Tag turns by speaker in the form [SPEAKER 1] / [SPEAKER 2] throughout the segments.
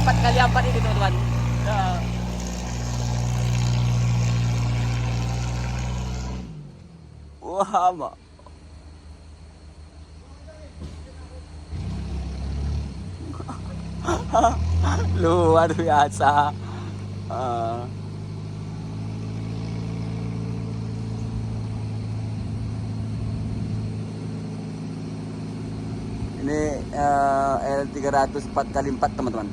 [SPEAKER 1] 4x4 ini teman-teman. Nah. Wah, mak. Luar biasa. Ah. Ini L300 4x4 teman-teman.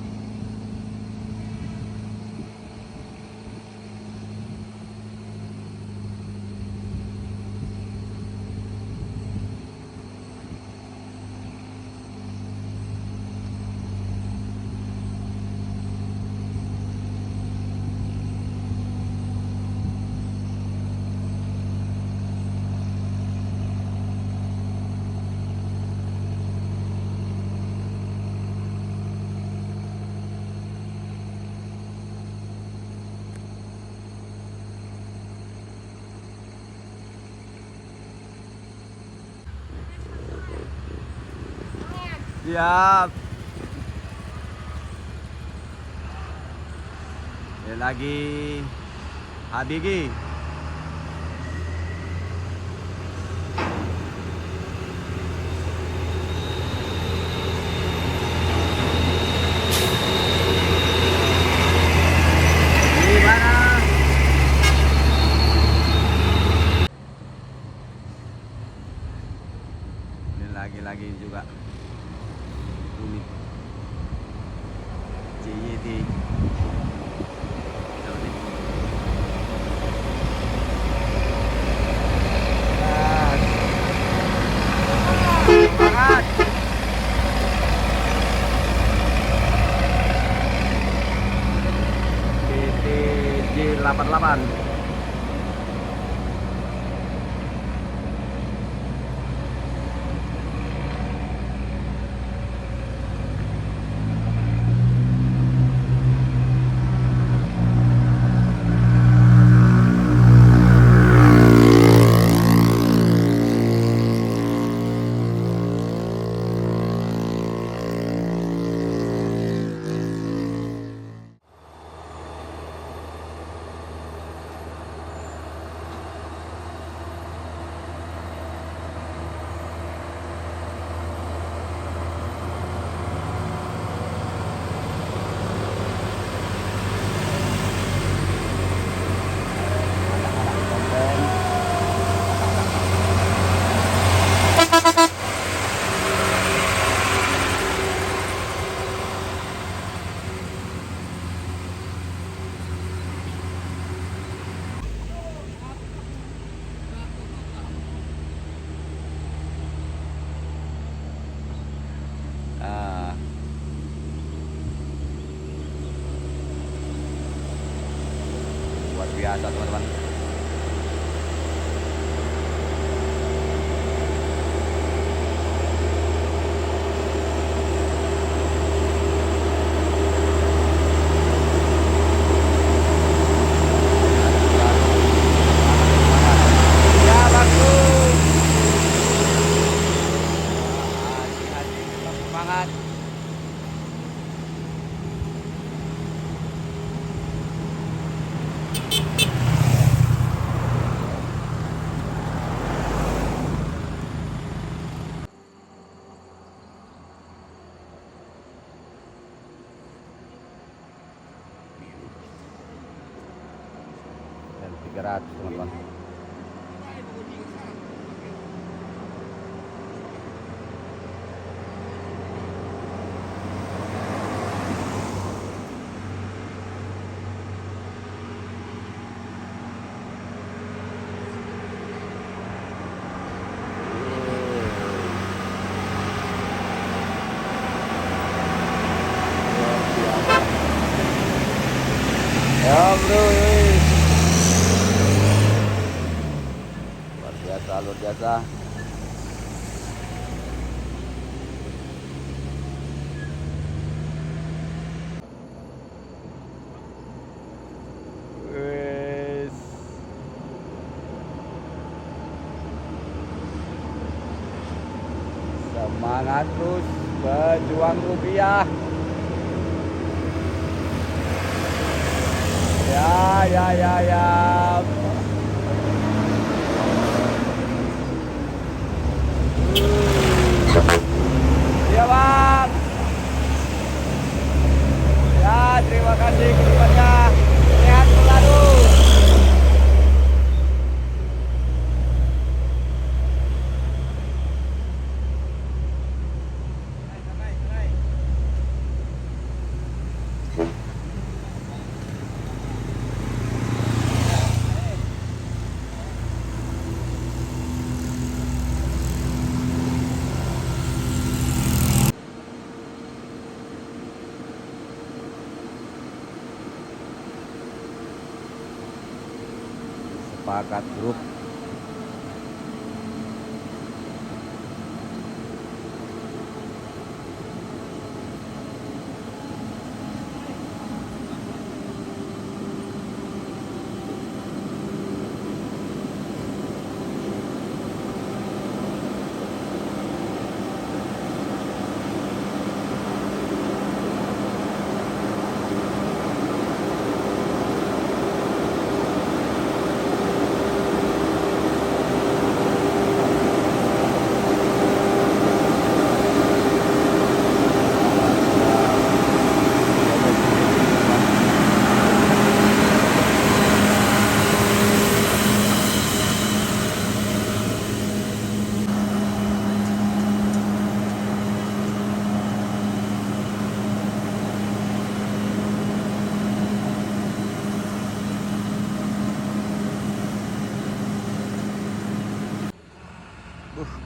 [SPEAKER 1] Siap. Ini lagi Habigi. Gimana? Ini lagi juga. Ini JYT. Semangat. TTJ88. Luar biasa teman-teman. Ya bagus. Semangat. Dan 300 teman-teman. Ya bro, luar biasa, luar biasa. Wes. Semangat terus, berjuang rupiah. Ya. Iya bang. Ya terima kasih kedepannya. Sehat selalu. Sepakat grup.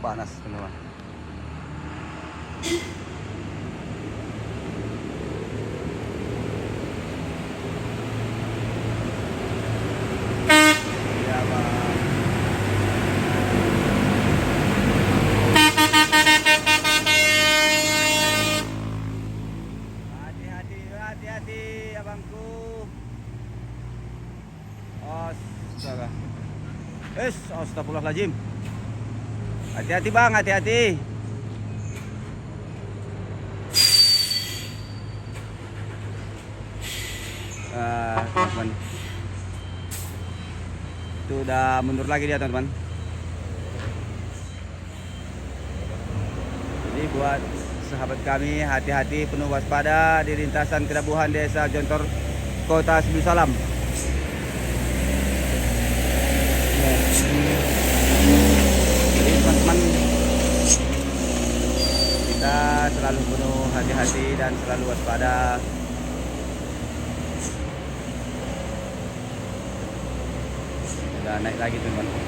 [SPEAKER 1] Panas teman-teman. Ya, Bang. Hati-hati abangku. Astaga. Astagfirullahaladzim. Hati-hati bang, hati-hati. Teman-teman, itu udah mundur lagi dia teman-teman. Jadi buat sahabat kami, hati-hati, penuh waspada di lintasan Kedabuhan, Desa Jontor, Kota Sibu Salam. Jadi teman-teman, kita selalu penuh hati-hati dan selalu waspada. Udah naik lagi teman-teman.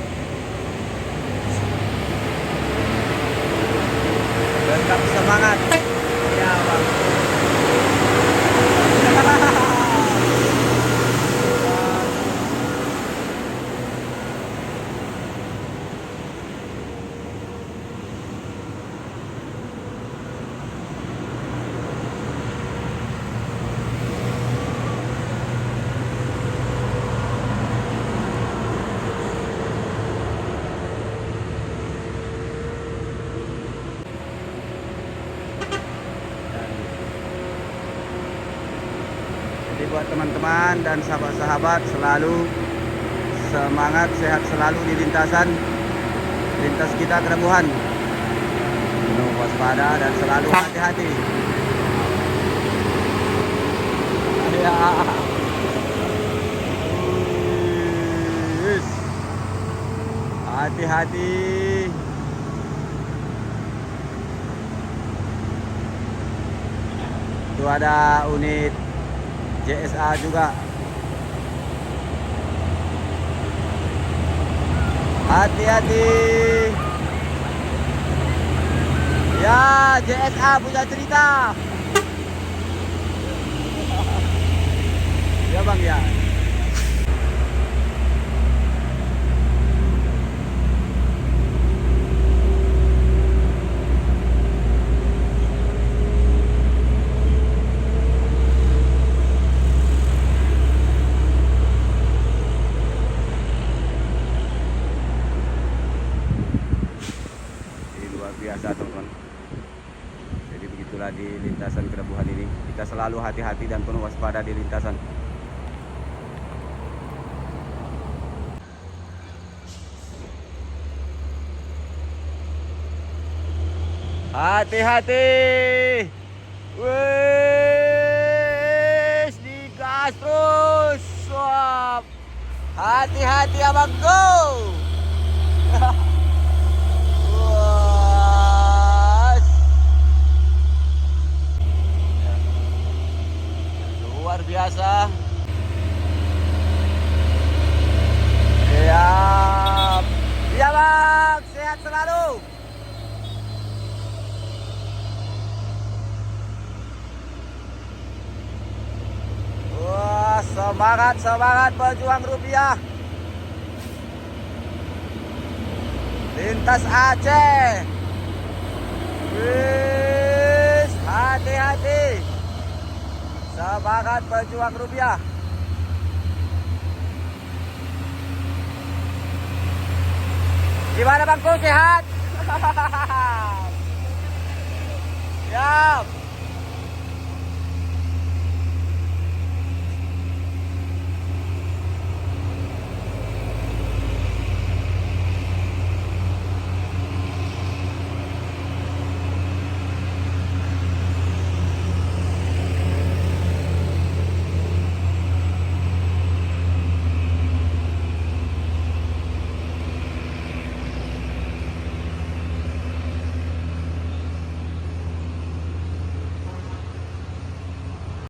[SPEAKER 1] Tetap semangat ya bang. Jadi buat teman-teman dan sahabat-sahabat selalu semangat, sehat selalu di lintas kita Kedabuhan. Penuh waspada dan selalu hati-hati. Ya. Hati-hati. Itu ada unit JSA juga. Hati-hati. Ya, JSA punya cerita. Ya bang ya. Biasa teman-teman. Jadi begitulah di lintasan Kedabuhan ini, kita selalu hati-hati dan penuh waspada di lintasan. Hati-hati. Wes, digas terus. Swap. Hati-hati abangku. Wes. Luar biasa. Siap. Iya bang, sehat selalu. Wah, semangat, semangat pejuang rupiah. Lintas Aceh. Wis, hati-hati. Semangat pejuang rupiah. Gimana bangku, sehat?